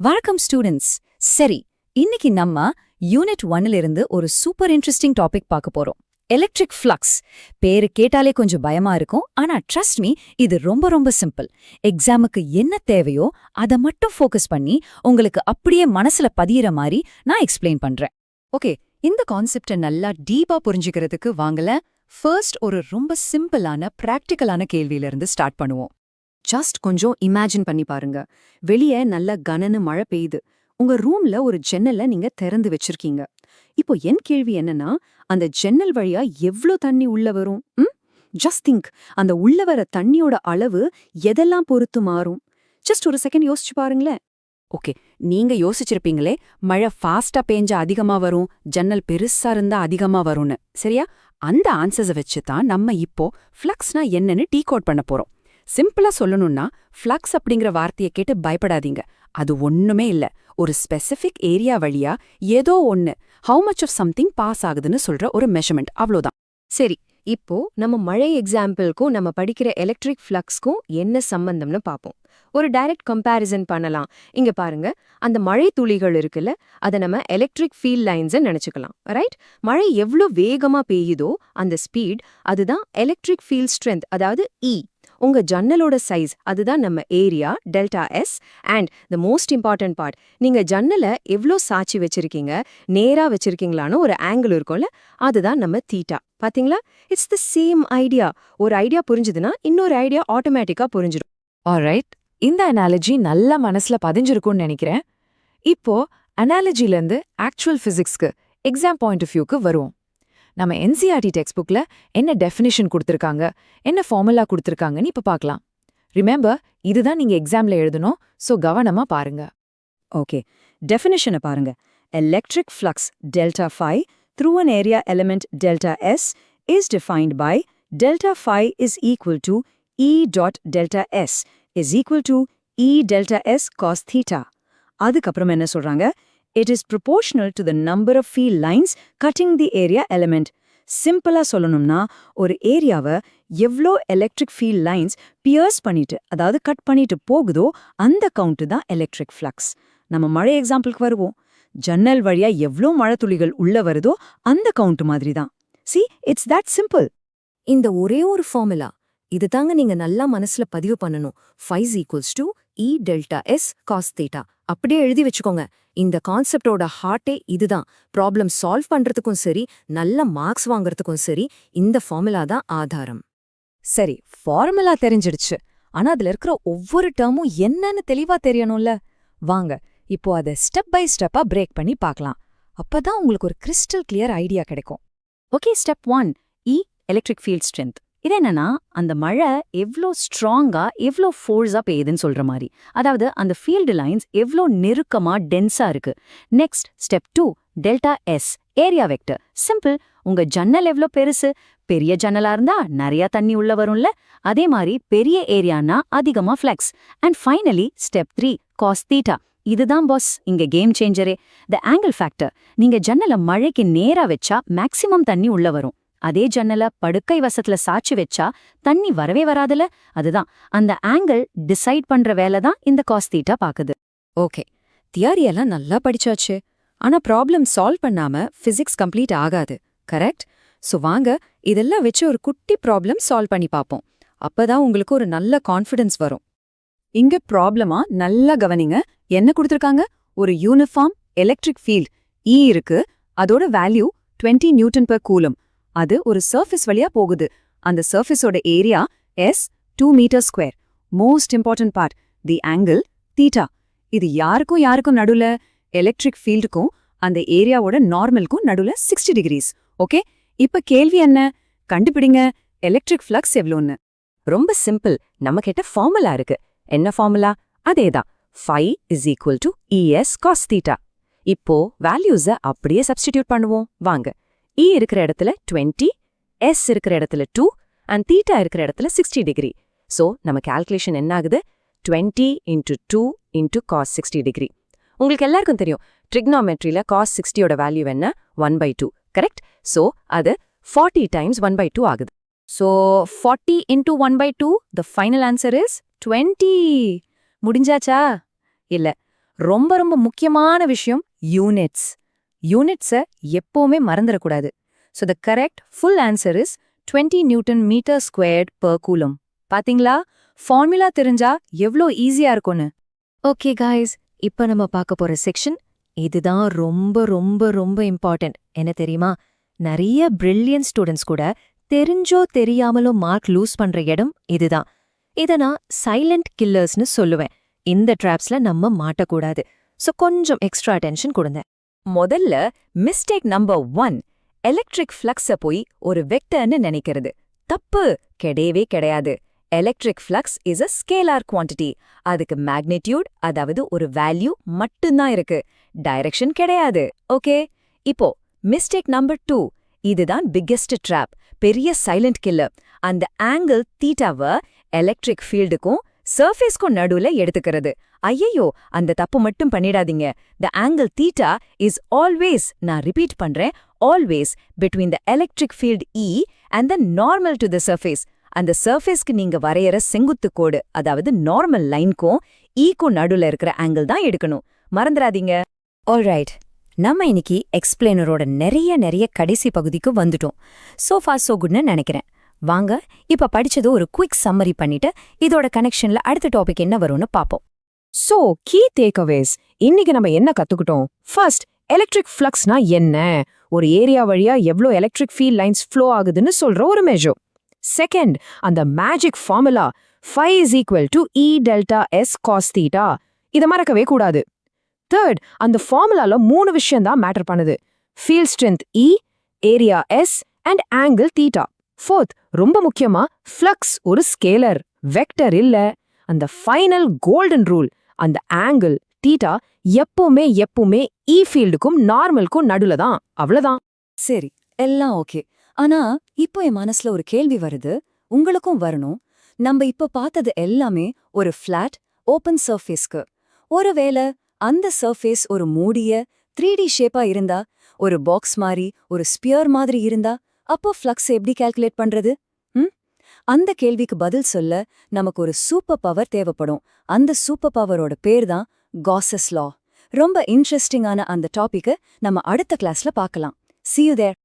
வணக்கம் ஸ்டூடெண்ட்ஸ். சரி, இன்னைக்கு நம்ம யூனிட் 1ல இருந்து ஒரு சூப்பர் இன்ட்ரெஸ்டிங் டாபிக் பார்க்க போறோம். Electric flux. பேரு கேட்டாலே கொஞ்சம் பயமா இருக்கும், ஆனா ட்ரஸ்ட் மீ, இது ரொம்ப ரொம்ப சிம்பிள். எக்ஸாமுக்கு என்ன தேவையோ அதை மட்டும் ஃபோக்கஸ் பண்ணி உங்களுக்கு அப்படியே மனசுல பதியிற மாதிரி நான் எக்ஸ்பிளைன் பண்றேன். ஓகே, இந்த கான்செப்டை நல்லா டீப்பா புரிஞ்சுக்கிறதுக்கு வாங்கல ஃபர்ஸ்ட் ஒரு ரொம்ப சிம்பிளான பிராக்டிக்கலான கேள்வியிலிருந்து ஸ்டார்ட் பண்ணுவோம். ஜஸ்ட் கொஞ்சம் இமேஜின் பண்ணி பாருங்க. வெளியே நல்ல கனன்னு மழை பெய்யுது. உங்க ரூம்ல ஒரு ஜன்னலை நீங்க திறந்து வச்சிருக்கீங்க. இப்போ என் கேள்வி என்னன்னா, அந்த ஜன்னல் வழியா எவ்ளோ தண்ணி உள்ள வரும்? ஜஸ்ட் திங்க், அந்த உள்ள வர தண்ணியோட அளவு எதெல்லாம் பொறுத்து மாறும்? ஜஸ்ட் ஒரு செகண்ட் யோசிச்சு பாருங்களேன். ஓகே, நீங்க யோசிச்சிருப்பீங்களே, மழை ஃபாஸ்டா பேஞ்சா அதிகமா வரும், ஜன்னல் பெருசா இருந்தா அதிகமா வரும்னு. சரியா? அந்த ஆன்சர்ஸை வச்சு தான் நம்ம இப்போ ஃப்ளக்ஸ்னா என்னன்னு டீகோட் பண்ண போறோம். சிம்பிளா சொல்லணும்னா, ஃப்ளக்ஸ் அப்படிங்கிற வார்த்தையை கேட்டு பயப்படாதீங்க. அது ஒண்ணுமே இல்ல, ஒரு ஸ்பெசிபிக் ஏரியா வழியா ஏதோ ஒன்னு how much of something pass ஆகுதுன்னு சொல்ற ஒரு மெஷர்மெண்ட், அவ்வளோதான். சரி, இப்போ நம்ம மழை எக்ஸாம்பிள்க்கும் நம்ம படிக்கிற எலக்ட்ரிக் ஃப்ளக்ஸ்க்கும் என்ன சம்பந்தம்னு பார்ப்போம். ஒரு டைரக்ட் கம்பேரிசன் பண்ணலாம். இங்க பாருங்க, அந்த மழை துளிகள் இருக்குல்ல, அதை நம்ம எலக்ட்ரிக் ஃபீல்ட் லைன்ஸ் நினைச்சுக்கலாம். ரைட்? மழை எவ்வளோ வேகமா பெய்யுதோ அந்த ஸ்பீட், அதுதான் எலக்ட்ரிக் ஃபீல்ட் ஸ்ட்ரென்த், அதாவது இ. உங்க ஜன்னலோட சைஸ், அதுதான் நம்ம area, delta S. And the most important part, நீங்க ஜன்னலை எவ்வளோ சாட்சி வச்சிருக்கீங்க, நேரா வச்சிருக்கீங்களான்னு ஒரு ஆங்கிள் இருக்கும்ல, அதுதான் நம்ம தீட்டா. பாத்தீங்களா? It's the same idea. ஒரு ஐடியா புரிஞ்சுதுன்னா இன்னொரு ஐடியா ஆட்டோமேட்டிக்கா புரிஞ்சிடும். ஆல்ரைட், இந்த அனாலஜி நல்லா மனசுல பதிஞ்சிருக்கும்னு நினைக்கிறேன். இப்போ அனாலஜிலேருந்து ஆக்சுவல் பிசிக்ஸ்க்கு, எக்ஸாம் பாயிண்ட் ஆஃப் வியூக்கு வருவோம். நம்ம என்சிஆர்டி டெக்ஸ்ட் புக்ல என்ன டெஃபினிஷன் கொடுத்துருக்காங்க, என்ன ஃபார்முலா கொடுத்துருக்காங்கன்னு இப்ப பார்க்கலாம். ரிமெம்பர், இதுதான் நீங்க எக்ஸாம்ல எழுதணும், சோ கவனமா பாருங்க. ஓகே, டெஃபினிஷனை பாருங்க. Electric flux delta phi through an area element delta s is defined by delta phi is equal to E dot delta s is equal to E delta s cos theta. அதுக்கப்புறம் என்ன சொல்றாங்க? It is proportional to the number of field lines cutting the area element. சிம்பிளா சொல்லணும்னா, ஒரு ஏரியாவை எவ்வளோ electric field lines piers பண்ணிட்டு, அதாவது கட் பண்ணிட்டு போகுதோ அந்த கவுண்ட் தான் எலக்ட்ரிக் ஃப்ளக்ஸ். நம்ம மழை எக்ஸாம்பிளுக்கு வருவோம். ஜன்னல் வழியா எவ்வளோ மழை துளிகள் உள்ள வருதோ அந்த கவுண்ட் மாதிரி தான். See, it's that simple. இந்த ஒரே ஒரு ஃபார்முலா, இது தாங்க நீங்க நல்லா மனசுல பதிவு பண்ணணும். phi is equals to E delta S cos theta. அப்படியே எழுதி வச்சுக்கோங்க. இந்த கான்செப்டோட ஹார்ட்டே இதுதான். ப்ராப்ளம் சால்வ் பண்றதுக்கும் சரி, நல்ல மார்க்ஸ் வாங்குறதுக்கும் சரி, இந்த ஃபார்முலா தான் ஆதாரம். சரி, ஃபார்முலா தெரிஞ்சிடுச்சு. ஆனா அதுல இருக்கிற ஒவ்வொரு டேர்மும் என்னன்னு தெளிவா தெரியணும்ல. வாங்க, இப்போ அதை ஸ்டெப் பை ஸ்டெப்பா பிரேக் பண்ணி பார்க்கலாம். அப்பதான் உங்களுக்கு ஒரு கிறிஸ்டல் கிளியர் ஐடியா கிடைக்கும். Okay, step 1, E electric field strength. இது என்னன்னா, அந்த மழை எவ்வளோ ஸ்ட்ராங்கா எவ்வளோ ஃபோர்ஸா பெய்யுதுன்னு சொல்ற மாதிரி. அதாவது அந்த ஃபீல்டு லைன்ஸ் எவ்வளோ நெருக்கமா டென்ஸா இருக்கு. Next step 2, delta S area vector. Simple, உங்க ஜன்னல் எவ்வளோ பெருசு, பெரிய ஜன்னலா இருந்தா நிறைய தண்ணி உள்ள வரும்ல, அதே மாதிரி பெரிய ஏரியானா அதிகமா flux. And finally step 3, cos theta. இதுதான் பாஸ் இங்க கேம் சேஞ்சரே, த ஆங்கிள் ஃபேக்டர். நீங்க ஜன்னலை மழைக்கு நேரா வச்சா மேக்சிமம் தண்ணி உள்ள வரும். அதே ஜன்னலை படுக்கை வசத்துல சாட்சி வச்சா தண்ணி வரவே வராதுல. அதுதான் அந்த ஆங்கிள் டிசைட் பண்ற வேலை தான் இந்த காஸ் தீட்டா பாக்குது. ஓகே, தியரியெல்லாம் நல்லா படிச்சாச்சு. ஆனா ப்ராப்ளம் சால்வ் பண்ணாம பிசிக்ஸ் கம்ப்ளீட் ஆகாது. கரெக்ட்? சோ வாங்க, இதெல்லாம் வச்சு ஒரு குட்டி ப்ராப்ளம் சால்வ் பண்ணி பார்ப்போம். அப்பதான் உங்களுக்கு ஒரு நல்ல கான்ஃபிடன்ஸ் வரும். இங்க ப்ராப்ளமா நல்லா கவனிங்க. என்ன கொடுத்திருக்காங்க? ஒரு யூனிஃபார்ம் எலக்ட்ரிக் ஃபீல்ட் E இருக்கு. அதோட வேல்யூ 20 நியூட்டன் பெர் கூலம். அது ஒரு சர்ஃபேஸ் வழியா போகுது. அந்த சர்ஃபேஸோட area S 2 metre square. Most important part, the angle theta. இது யாருக்கும் நடுவுல? எலக்ட்ரிக் ஃபீல்டுக்கும் அந்த ஏரியாவோட நார்மலுக்கும் நடுவுல 60 டிகிரிஸ். ஓகே, இப்ப கேள்வி என்ன? கண்டுபிடிங்க எலக்ட்ரிக் ஃப்ளக்ஸ் எவ்வளோன்னு. ரொம்ப சிம்பிள், நம்ம கிட்ட ஃபார்முலா இருக்கு. என்ன ஃபார்முலா? அதேதான், phi is equal to ES cos theta. இப்போ வேல்யூஸை அப்படியே சப்ஸ்டிடியூட் பண்ணுவோம். வாங்க, E இருக்கிற இடத்துல 20, S இருக்கிற இடத்துல 2, அண்ட் தீட்டா இருக்கிற இடத்துல 60 டிகிரி. ஸோ நம்ம கால்குலேஷன் என்ன ஆகுது? 20 × 2 × cos 60 டிகிரி. உங்களுக்கு எல்லாருக்கும் தெரியும், ட்ரிக்னாமெட்ரியில cos 60யோட வேல்யூ என்ன? 1/2. கரெக்ட்? ஸோ அது 40 டைம்ஸ் 1/2 ஆகுது. So 40 × 1/2, the final answer is 20. முடிஞ்சாச்சா? இல்ல, ரொம்ப ரொம்ப முக்கியமான விஷயம் யூனிட்ஸ். யூனிட்ஸை எப்பவுமே மறந்துடக்கூடாது. So the correct full answer is 20 newton metre squared per coulomb. பாத்தீங்களா, ஃபார்முலா தெரிஞ்சா எவ்ளோ ஈஸியா இருக்கும்னு. ஓகே காய்ஸ், இப்ப நம்ம பார்க்க போற செக்ஷன் இதுதான் ரொம்ப ரொம்ப ரொம்ப இம்பார்ட்டன்ட். என்ன தெரியுமா? நிறைய பிரில்லியன்ட் ஸ்டூடெண்ட்ஸ் கூட தெரிஞ்சோ தெரியாமலோ மார்க் லூஸ் பண்ற இடம் இதுதான். இத நான் சைலண்ட் கில்லர்ஸ்னு சொல்லுவேன். இந்த ட்ராப்ஸ்ல நம்ம மாட்டக்கூடாது. சோ கொஞ்சம் எக்ஸ்ட்ரா அட்டென்ஷன் கொடுங்க. முதல்ல மிஸ்டேக் நம்பர் 1, எலக்ட்ரிக் ஃப்ளக்ஸ போய் ஒரு வெக்டர்னு நினைக்கிறது. தப்பு கிடையவே கிடையாது. Electric flux is a scalar quantity. அதுக்கு மேக்னிட்யூட், அதாவது ஒரு வேல்யூ மட்டும்தான் இருக்கு, டைரக்ஷன் கிடையாது. ஓகே, இப்போ மிஸ்டேக் நம்பர் 2, இதுதான் பிக்கெஸ்ட் ட்ராப், பெரிய சைலண்ட் கில்லர். அந்த ஆங்கிள் தீட்டாவை எலக்ட்ரிக் ஃபீல்டுக்கும் சர்ஃபேஸ்க்கும் நடுவுல எடுத்துக்கிறது. ஐயையோ, அந்த தப்பு மட்டும் பண்ணிடாதீங்க. த ஆங்கிள் தீட்டா இஸ் ஆல்வேஸ், நான் ரிப்பீட் பண்றேன், always between the electric field E and the normal to the surface. அந்த சர்ஃபேஸ்க்கு நீங்க வரையற செங்குத்து கோடு, அதாவது நார்மல் லைன்க்கும் ஈக்கும் நடுவுல இருக்கிற ஆங்கிள் தான் எடுக்கணும். மறந்துடாதீங்க. ஆல்ரைட், நம்ம இன்னைக்கு எக்ஸ்பிளைனரோட நிறைய கடைசி பகுதிக்கு வந்துட்டோம். சோ ஃபார் சோ குட்னு நினைக்கிறேன். வாங்க இப்ப படிச்சது ஒரு குயிக் சம்மரி பண்ணிட்டு இதோட கனெக்ஷன்ல அடுத்த டாபிக் என்ன வரும்னு பாப்போம். சோ கீ டேக்அவேஸ், இன்னைக்கு நம்ம என்ன கத்துக்கிட்டோம்? ஃபர்ஸ்ட், எலக்ட்ரிக் ஃப்ளக்ஸ்னா என்ன? ஒரு ஏரியா வழியா எவ்ளோ எலக்ட்ரிக் ஃபீல்ட் லைன்ஸ் ஃப்ளோ ஆகுதுன்னு சொல்ற ஒரு மெஷர். செகண்ட், அந்த magic formula phi is equal to E delta S cos theta. இத மறக்கவே கூடாது. தேர்ட், அந்த ஃபார்முலால 3 விஷயம் தான் மேட்டர் பண்ணுது. Field strength E, area S and angle theta. Fourth, ரொம்ப முக்கியமா, ஃப்ளக்ஸ் ஒரு ஸ்கேலர், வெக்டர் இல்ல. அந்த ஃபைனல் கோல்டன் ரூல், அந்த ஆங்கிள் தீட்டா எப்பவுமே E ஃபீல்டுக்கும் நார்மலுக்கும் நடுல தான். அவ்வளவுதான். சரி, எல்லாம் ஓகே. ஆனா இப்போ என் மனசுல ஒரு கேள்வி வருது, உங்களுக்கும் வரணும். நம்ம இப்ப பார்த்தது எல்லாமே ஒரு ஃபிளாட் ஓபன் சர்ஃபேஸ்க்கு. ஒருவேளை அந்த சர்ஃபேஸ் ஒரு மூடிய 3D ஷேப்பா இருந்தா, ஒரு பாக்ஸ் மாதிரி, ஒரு ஸ்பியர் மாதிரி இருந்தா, அப்போ ஃப்ளக்ஸ் எப்படி கால்குலேட் பண்றது? அந்த கேள்விக்கு பதில் சொல்ல நமக்கு ஒரு சூப்பர் பவர் தேவைப்படும். அந்த சூப்பர் பவரோட பேர் தான் காஸஸ் லா. ரொம்ப இன்ட்ரெஸ்டிங்கான அந்த டாபிக்கை நம்ம அடுத்த கிளாஸ்ல பார்க்கலாம். See you there.